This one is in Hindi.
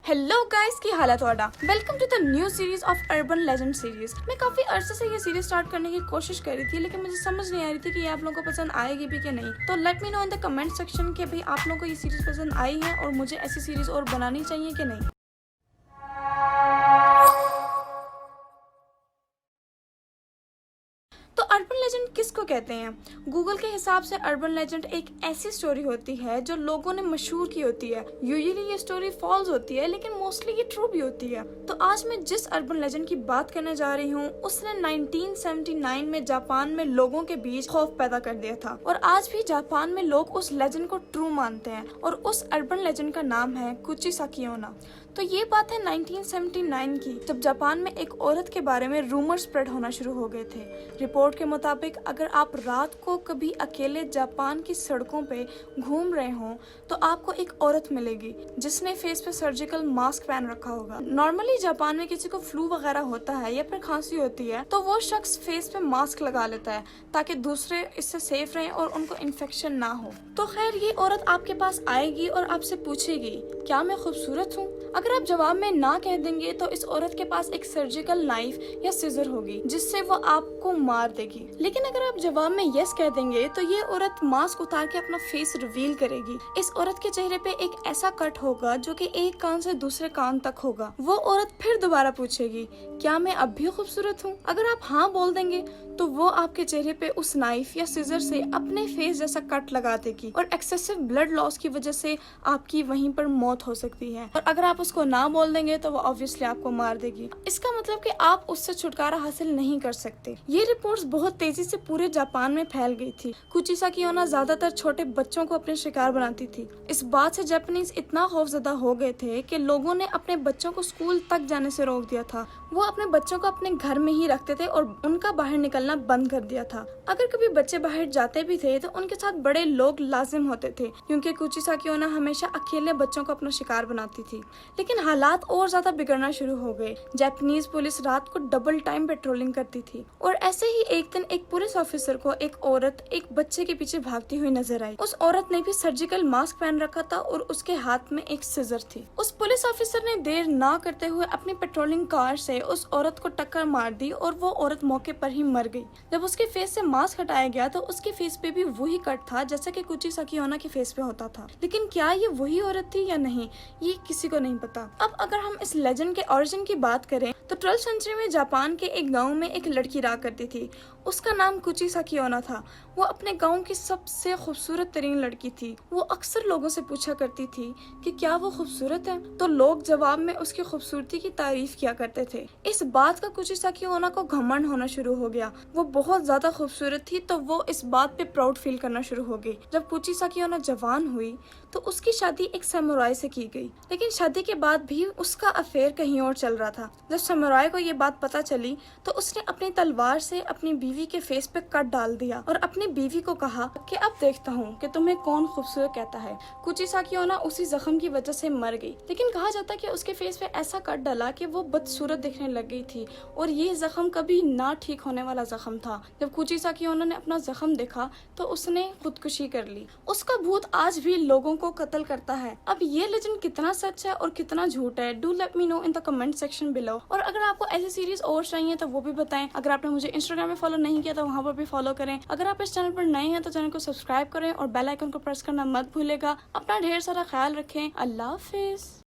हेलो गाइस, की हालत वाडा। Welcome to the new series of urban legend series. मैं काफी अरसे से ये सीरीज स्टार्ट करने की कोशिश कर रही थी, लेकिन मुझे समझ नहीं आ रही थी कि ये आप लोगों को पसंद आएगी भी कि नहीं। तो let me know in the comment section कि भाई आप लोगों को ये सीरीज पसंद आई है और मुझे ऐसी सीरीज और बनानी चाहिए कि नहीं। तो अर्बन लेजेंड किसको कहते हैं? गूगल के हिसाब से अर्बन लेजेंड एक ऐसी स्टोरी होती है जो लोगों ने मशहूर की होती है। यूजुअली ये स्टोरी फॉल्स होती है, लेकिन मोस्टली ये ट्रू भी होती है। तो आज मैं जिस अर्बन लेजेंड की बात करने जा रही हूँ उसने 1979 में जापान में लोगों के बीच खौफ पैदा कर दिया था, और आज भी जापान में लोग उस लेजेंड को ट्रू मानते हैं, और उस अर्बन लेजेंड का नाम है कुचिसाकी ओना। तो ये बात है 1979 की, जब जापान में एक औरत के बारे में रूमर स्प्रेड होना शुरू हो गए थे। रिपोर्ट के मुताबिक अगर आप रात को कभी अकेले जापान की सड़कों पे घूम रहे हो तो आपको एक औरत मिलेगी जिसने फेस पे सर्जिकल मास्क पहन रखा होगा। नॉर्मली जापान में किसी को फ्लू वगैरह होता है या फिर खांसी होती है तो वो शख्स फेस पे मास्क लगा लेता है ताकि दूसरे इससे सेफ रहें और उनको इन्फेक्शन ना हो। तो खैर, ये औरत आपके पास आएगी और आपसे पूछेगी, क्या मैं खूबसूरत हूँ? अगर आप जवाब में ना कह देंगे तो इस औरत के पास एक सर्जिकल नाइफ या सिजर होगी जिससे वो आपको मार देगी। लेकिन अगर आप जवाब में यस कह देंगे तो ये औरत मास्क उतार के अपना फेस रिवील करेगी। इस औरत के चेहरे पे एक ऐसा कट होगा जो कि एक कान से दूसरे कान तक होगा। वो औरत फिर दोबारा पूछेगी, क्या मैं अब भी खूबसूरत हूँ? अगर आप हाँ बोल देंगे तो वो आपके चेहरे पे उस नाइफ या सिजर से अपने फेस जैसा कट लगा देगी, और एक्सेसिव ब्लड लॉस की वजह से आपकी वहीं पर मौत हो सकती है। और अगर आप उसको ना बोल देंगे तो वो ऑब्वियसली आपको मार देगी। इसका मतलब कि आप उससे छुटकारा हासिल नहीं कर सकते। ये रिपोर्ट्स बहुत तेजी से पूरे जापान में फैल गई थी। कुचिसाकी ओना ज्यादातर छोटे बच्चों को अपने शिकार बनाती थी। इस बात से जापानीज इतना खौफजदा हो गए थे कि लोगों ने अपने बच्चों को स्कूल तक जाने से रोक दिया था। वो अपने बच्चों को अपने घर में ही रखते थे और उनका बाहर निकलना बंद कर दिया था। अगर कभी बच्चे बाहर जाते भी थे तो उनके साथ बड़े लोग लाजिम होते थे, क्योंकि कुचिसाकी ओना हमेशा अकेले बच्चों को अपना शिकार बनाती थी। लेकिन हालात और ज्यादा बिगड़ना शुरू हो गए। जापानीज पुलिस रात को डबल टाइम पेट्रोलिंग करती थी, और ऐसे ही एक दिन एक पुलिस ऑफिसर को एक औरत एक बच्चे के पीछे भागती हुई नजर आई। उस औरत ने भी सर्जिकल मास्क पहन रखा था और उसके हाथ में एक सिजर थी। उस पुलिस ऑफिसर ने देर ना करते हुए अपनी पेट्रोलिंग कार से उस औरत को टक्कर मार दी और वो औरत मौके पर ही मर गई। जब उसके फेस से मास्क हटाया गया तो उसके फेस पे भी वही कट था जैसा कि कुचिसाकी ओना के फेस पे होता था। लेकिन क्या ये वही औरत थी या नहीं, ये किसी को नहीं पता। अब अगर हम इस लेजेंड के ओरिजिन की बात करें तो 12वीं सेंचुरी में जापान के एक गांव में एक लड़की रहा करती थी। उसका नाम कुचिसाकी ओना था। वो अपने गांव की सबसे खूबसूरत तरीन लड़की थी। वो अक्सर लोगों से पूछा करती थी कि क्या वो खूबसूरत है, तो लोग जवाब में उसकी खूबसूरती की तारीफ किया करते थे। इस बात का कुचिसाकी ओना को घमंड होना शुरू हो गया। वो बहुत ज्यादा खूबसूरत थी तो वो इस बात पे प्राउड फील करना शुरू हो गई। जब कुचिसाकी ओना जवान हुई तो उसकी शादी एक समुराई से की गई, लेकिन शादी के बाद भी उसका अफेयर कहीं और चल रहा था। जब समुराई को ये बात पता चली तो उसने अपनी तलवार से अपनी बीवी के फेस पे कट डाल दिया और अपनी बीवी को कहा कि अब देखता हूँ कि तुम्हें कौन खूबसूरत कहता है। कुचिसाकी ओना उसी जख्म की वजह से मर गई, लेकिन कहा जाता है कि उसके फेस पे ऐसा कट डाला कि वो बदसूरत दिखने लग गई थी, और ये जख्म कभी ना ठीक होने वाला जख्म था। जब कुचिसाकी ओना ने अपना जख्म देखा तो उसने खुदकुशी कर ली। उसका भूत आज भी लोगों को कत्ल करता है। अब ये लेजेंड कितना सच है और कितना झूठ है, do let me know in the comment section below. और अगर आपको ऐसी सीरीज और चाहिए तो वो भी बताएं। अगर आपने मुझे इंस्टाग्राम में फॉलो नहीं किया तो वहाँ पर भी फॉलो करें। अगर आप इस चैनल पर नए हैं तो चैनल को सब्सक्राइब करें और बेल आइकन को प्रेस करना मत भूलेगा। अपना ढेर सारा ख्याल रखें। अल्लाह हाफिज।